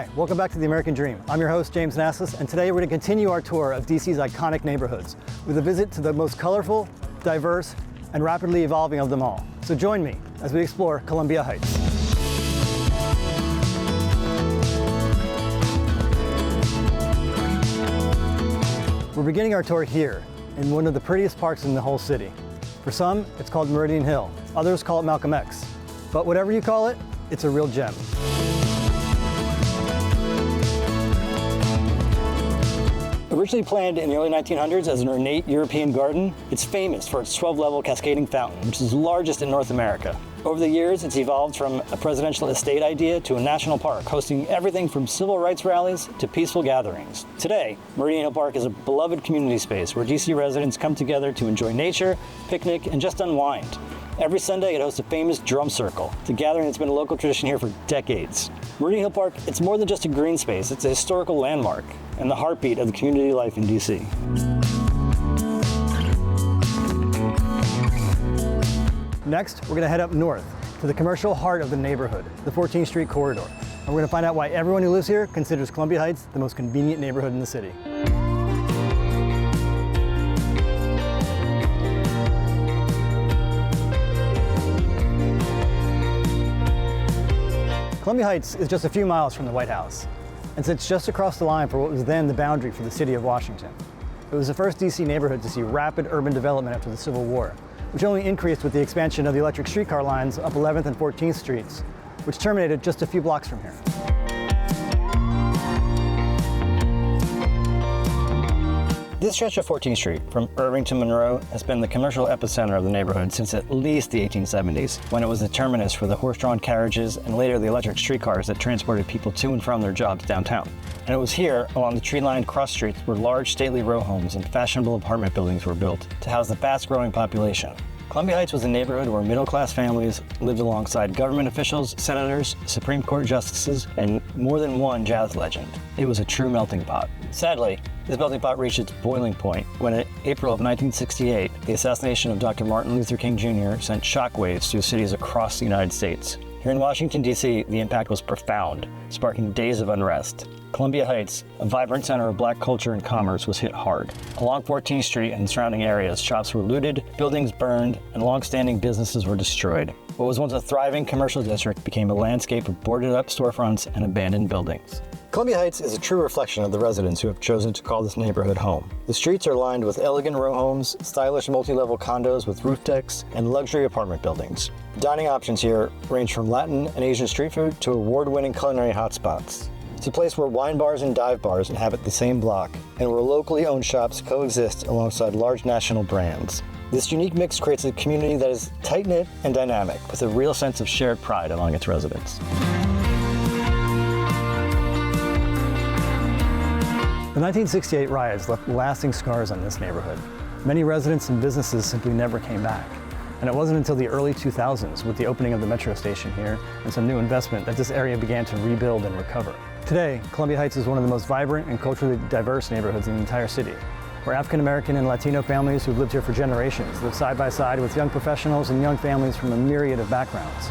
Hi, welcome back to The American Dream. I'm your host, James Nassis, and today we're going to continue our tour of DC's iconic neighborhoods with a visit to the most colorful, diverse, and rapidly evolving of them all. So join me as we explore Columbia Heights. We're beginning our tour here in one of the prettiest parks in the whole city. For some, it's called Meridian Hill. Others call it Malcolm X. But whatever you call it, it's a real gem. Originally planned in the early 1900s as an ornate European garden, it's famous for its 12-level cascading fountain, which is the largest in North America. Over the years, it's evolved from a presidential estate idea to a national park, hosting everything from civil rights rallies to peaceful gatherings. Today, Meridian Hill Park is a beloved community space where DC residents come together to enjoy nature, picnic, and just unwind. Every Sunday, it hosts a famous drum circle. It's a gathering that's been a local tradition here for decades. Meridian Hill Park, it's more than just a green space. It's a historical landmark and the heartbeat of the community life in DC. Next, we're going to head up north to the commercial heart of the neighborhood, the 14th Street corridor. And we're going to find out why everyone who lives here considers Columbia Heights the most convenient neighborhood in the city. Columbia Heights is just a few miles from the White House, and sits just across the line for what was then the boundary for the city of Washington. It was the first DC neighborhood to see rapid urban development after the Civil War, which only increased with the expansion of the electric streetcar lines up 11th and 14th Streets, which terminated just a few blocks from here. This stretch of 14th Street, from Irving to Monroe, has been the commercial epicenter of the neighborhood since at least the 1870s, when it was the terminus for the horse-drawn carriages and later the electric streetcars that transported people to and from their jobs downtown. And it was here, along the tree-lined cross streets, where large stately row homes and fashionable apartment buildings were built to house the fast-growing population. Columbia Heights was a neighborhood where middle-class families lived alongside government officials, senators, Supreme Court justices, and more than one jazz legend. It was a true melting pot. Sadly, this melting pot reached its boiling point when in April of 1968, the assassination of Dr. Martin Luther King Jr. sent shockwaves through cities across the United States. Here in Washington, D.C., the impact was profound, sparking days of unrest. Columbia Heights, a vibrant center of black culture and commerce, was hit hard. Along 14th Street and surrounding areas, shops were looted, buildings burned, and long-standing businesses were destroyed. What was once a thriving commercial district became a landscape of boarded-up storefronts and abandoned buildings. Columbia Heights is a true reflection of the residents who have chosen to call this neighborhood home. The streets are lined with elegant row homes, stylish multi-level condos with roof decks, and luxury apartment buildings. Dining options here range from Latin and Asian street food to award-winning culinary hotspots. It's a place where wine bars and dive bars inhabit the same block, and where locally owned shops coexist alongside large national brands. This unique mix creates a community that is tight-knit and dynamic, with a real sense of shared pride among its residents. The 1968 riots left lasting scars on this neighborhood. Many residents and businesses simply never came back. And it wasn't until the early 2000s, with the opening of the metro station here and some new investment, that this area began to rebuild and recover. Today, Columbia Heights is one of the most vibrant and culturally diverse neighborhoods in the entire city, where African American and Latino families who've lived here for generations live side by side with young professionals and young families from a myriad of backgrounds.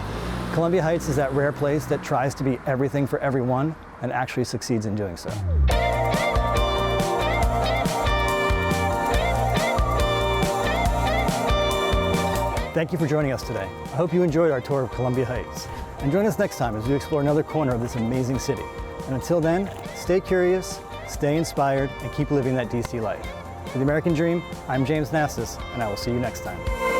Columbia Heights is that rare place that tries to be everything for everyone and actually succeeds in doing so. Thank you for joining us today. I hope you enjoyed our tour of Columbia Heights. And join us next time as we explore another corner of this amazing city. And until then, stay curious, stay inspired, and keep living that DC life. For The American Dream, I'm James Nassis, and I will see you next time.